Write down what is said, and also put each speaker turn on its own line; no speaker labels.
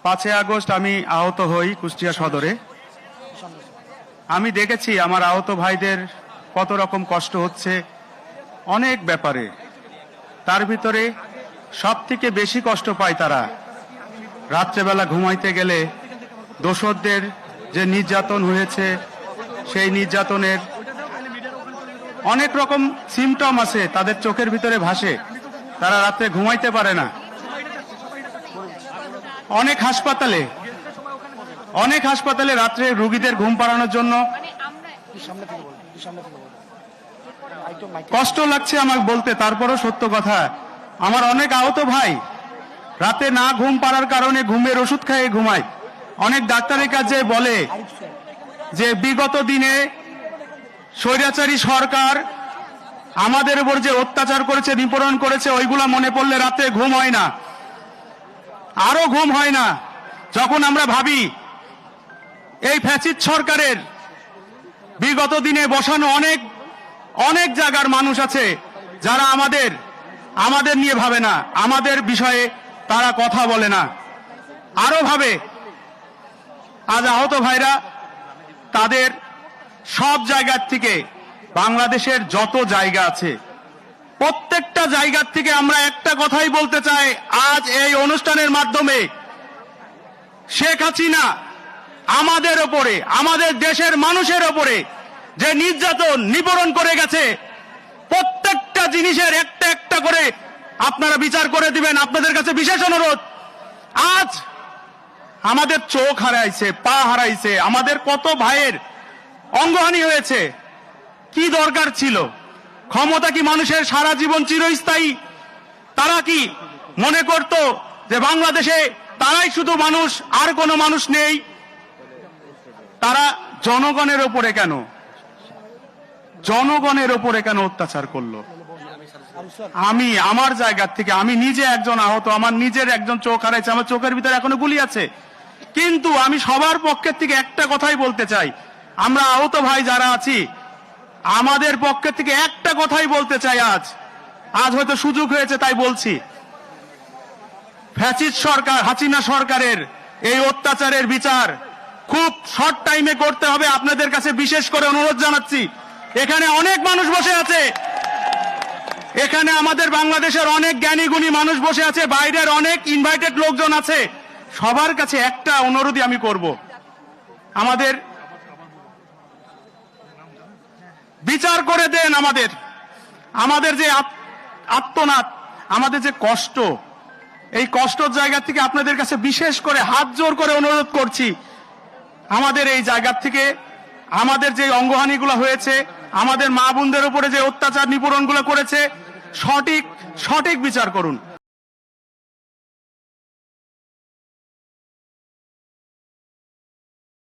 5 August আমি আহত হই কুষ্টিয়া সদরে। আমি দেখেছি আমার আহত ভাইদের কত রকম কষ্ট হচ্ছে অনেক ব্যাপারে। তার ভিতরে সবথেকে বেশি কষ্ট পায় তারা রাত্রেবেলা ঘুমাইতে গেলে দোসরদের যে নির্যাতন হয়েছে, সেই নির্যাতনের অনেক রকম সিমটম আছে তাদের চোখের ভিতরে ভাসে। তারা রাত্রে ঘুমাইতে পারে না। অনেক হাসপাতালে রাত্রে রোগীদের ঘুম পাড়ানোর জন্য কষ্ট লাগছে আমার বলতে, তারপরও সত্য কথা, আমার অনেক আহত ভাই রাতে না ঘুম পাড়ার কারণে ঘুমের ওষুধ খেয়ে ঘুমায়। অনেক ডাক্তারের কাছে বলে যে বিগত দিনে স্বৈরাচারী সরকার আমাদের উপর যে অত্যাচার করেছে, নিপীড়ন করেছে, ওইগুলা মনে পড়লে রাতে ঘুম হয় না, আরো ঘুম হয় না। যখন আমরা ভাবি এই ফ্যাসিস্ট সরকারের বিগত দিনে বসানো অনেক জায়গার মানুষ আছে যারা আমাদের নিয়ে ভাবে না, আমাদের বিষয়ে তারা কথা বলে না, আরো ভাবে। আজ আহত ভাইরা তাদের সব জায়গার থেকে, বাংলাদেশের যত জায়গা আছে প্রত্যেকটা জায়গার থেকে আমরা একটা কথাই বলতে চাই আজ এই অনুষ্ঠানের মাধ্যমে, শেখ হাসিনা আমাদের ওপরে, আমাদের দেশের মানুষের ওপরে যে নির্যাতন নিপীড়ন করে গেছে, প্রত্যেকটা জিনিসের একটা একটা করে আপনারা বিচার করে দিবেন। আপনাদের কাছে বিশেষ অনুরোধ, আজ আমাদের চোখ হারাইছে, পা হারাইছে, আমাদের কত ভাইয়ের অঙ্গহানি হয়েছে। কি দরকার ছিল? ক্ষমতা কি মানুষের সারা জীবন চিরস্থায়ী? তারা কি মনে করত যে বাংলাদেশে তারাই শুধু মানুষ, আর কোনো মানুষ নেই? তারা জনগণের ওপরে কেন অত্যাচার করলো? আমি আমার জায়গা থেকে, আমি নিজে একজন আহত, আমার নিজের একজন চোখ হারাইছে, আমার চোখের ভিতরে এখনো গুলি আছে, কিন্তু আমি সবার পক্ষের থেকে একটা কথাই বলতে চাই, আমরা আহত ভাই যারা আছি আমাদের পক্ষের থেকে একটা কথাই বলতে চাই। আজ হয়তো সুযোগ হয়েছে তাই বলছি, ফ্যাসিস্ট সরকার, হাসিনা সরকারের এই অত্যাচারের বিচার খুব শর্ট টাইমে করতে হবে। আপনাদের কাছে বিশেষ করে অনুরোধ জানাচ্ছি, এখানে অনেক মানুষ বসে আছে, এখানে আমাদের বাংলাদেশের অনেক জ্ঞানী গুণী মানুষ বসে আছে, বাইরের অনেক ইনভাইটেড লোকজন আছে, সবার কাছে একটা অনুরোধই আমি করব, আমাদের বিচার করে দেন। আমাদের যে আত্মনাদ, আমাদের যে কষ্ট, এই কষ্টের জায়গা থেকে আপনাদের কাছে বিশেষ করে হাত জোর করে অনুরোধ করছি, আমাদের এই জায়গা থেকে আমাদের যে অঙ্গহানিগুলো হয়েছে, আমাদের মা বোনদের উপরে যে অত্যাচার নিপীড়নগুলো করেছে, সঠিক বিচার করুন।